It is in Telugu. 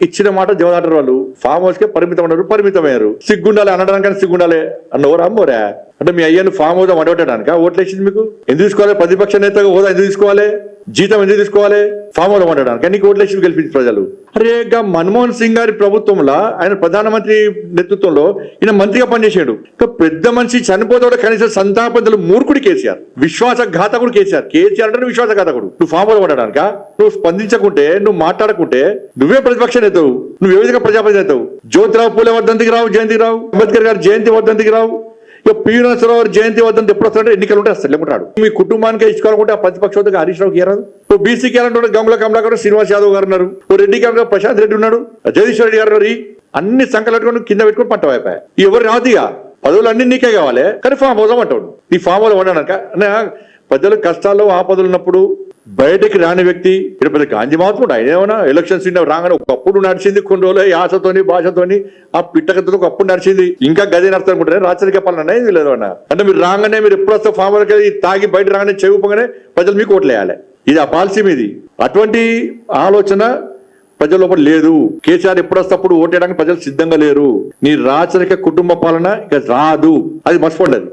ఇచ్చిన మాట జవదాటారు వాళ్ళు. ఫామ్ హౌస్ కే పరిమితమయ్యారు. సిగ్గుండాలి అనడానికి సిగ్గుండాలి అన్నవరా అమ్మోరా? అంటే మీ అయ్యను ఫామ్ హౌస్ వండబెట్టడానిక ఓట్లు వేసింది మీకు? ఎందుకు తీసుకోవాలి? ప్రతిపక్ష నేతగా హోదా ఎందుకు తీసుకోవాలి? జీతం ఎందుకు తీసుకోవాలి? ఫామ్ హౌస్ వండడానికి నీకు ఓట్లు వేసి గెలిపించి ప్రజలు. అరే మన్మోహన్ సింగ్ గారి ప్రభుత్వంలో ఆయన ప్రధానమంత్రి నేతృత్వంలో ఈయన మంత్రిగా పనిచేసాడు. పెద్ద మనిషి చనిపోతే కనీసం సంతాపంతులు మూర్ఖుడు కేసీఆర్, విశ్వాసఘాతకుడు కేసీఆర్. కేసీఆర్ అంటే విశ్వాసఘాతకుడు. నువ్వు ఫామ్ హౌస్ వండడానిక? నువ్వు స్పందించకుంటే, నువ్వు మాట్లాడకుంటే నువ్వే ప్రతిపక్ష నేతవు, నువ్వు ఏ విధంగా ప్రజాపతి నేతవు? జ్యోతిరావు పూలే వర్ధంతికి రావు, జయంతికి రావు, అంబేద్కర్ గారి జయంతి వర్ధంతికి రావు. ఇక పి.వి. నరసింహారావు జయంతి వద్దంటే ఎప్పుడు వస్తారంటే ఎన్నికలు ఉంటే వస్తారు, లేకుంటే రాడు. మీ కుటుంబానికి ఇచ్చుకోవాలనుకుంటే ఆ ప్రతిపక్ష హోదాకి హరీష్ రావుకి ఏరాదు. ఇప్పుడు బీసీకి వెళ్ళాలంటే గంగుల కమలాకర్, శ్రీనివాస్ యాదవ్ గారు ఉన్నారు, రెడ్డికి వెళ్ళిన ప్రశాంత్ రెడ్డి ఉన్నాడు, జగదీశ్వర్ రెడ్డి గారు ఉన్నారు. అన్ని సంకలట్టుకొని కింద పెట్టుకుని పంట అయిపోయాయి. ఎవరు రాదుగా పదవులు అన్ని నీకే కావాలి, కానీ ఫామ్ హౌస్ అంటాడు. నీ ఫామ్ హౌస్ వండడాక ప్రజలు కష్టాల్లో ఆపదలు ఉన్నప్పుడు బయటకి రాని వ్యక్తి ఇక్కడ పెద్ద గాంధీ మాత్రం ఆయన ఏమన్నా ఎలక్షన్స్ రాగానే ఒకప్పుడు నడిచింది, కొన్ని రోజులు యాసతోని భాషతోని ఆ పిట్టకతో ఒకప్పుడు నడిచింది. ఇంకా గదే నడుస్తుంది అనుకుంటారు. రాచరిక పాలన ఇది లేదు అన్న. అంటే మీరు రాగానే మీరు ఎప్పుడు వస్తే ఫామ్ హౌస్ తాగి బయట రాగానే చెవుపోగానే ప్రజలు మీకు ఓట్లు వేయాలి. ఇది ఆ పాలసీ మీది. అటువంటి ఆలోచన ప్రజల లోపల లేదు. కేసీఆర్ ఎప్పుడు వస్తప్పుడు ఓటేయడానికి ప్రజలు సిద్ధంగా లేరు. నీ రాచరిక కుటుంబ పాలన ఇక రాదు, అది మర్చిపోలేదు.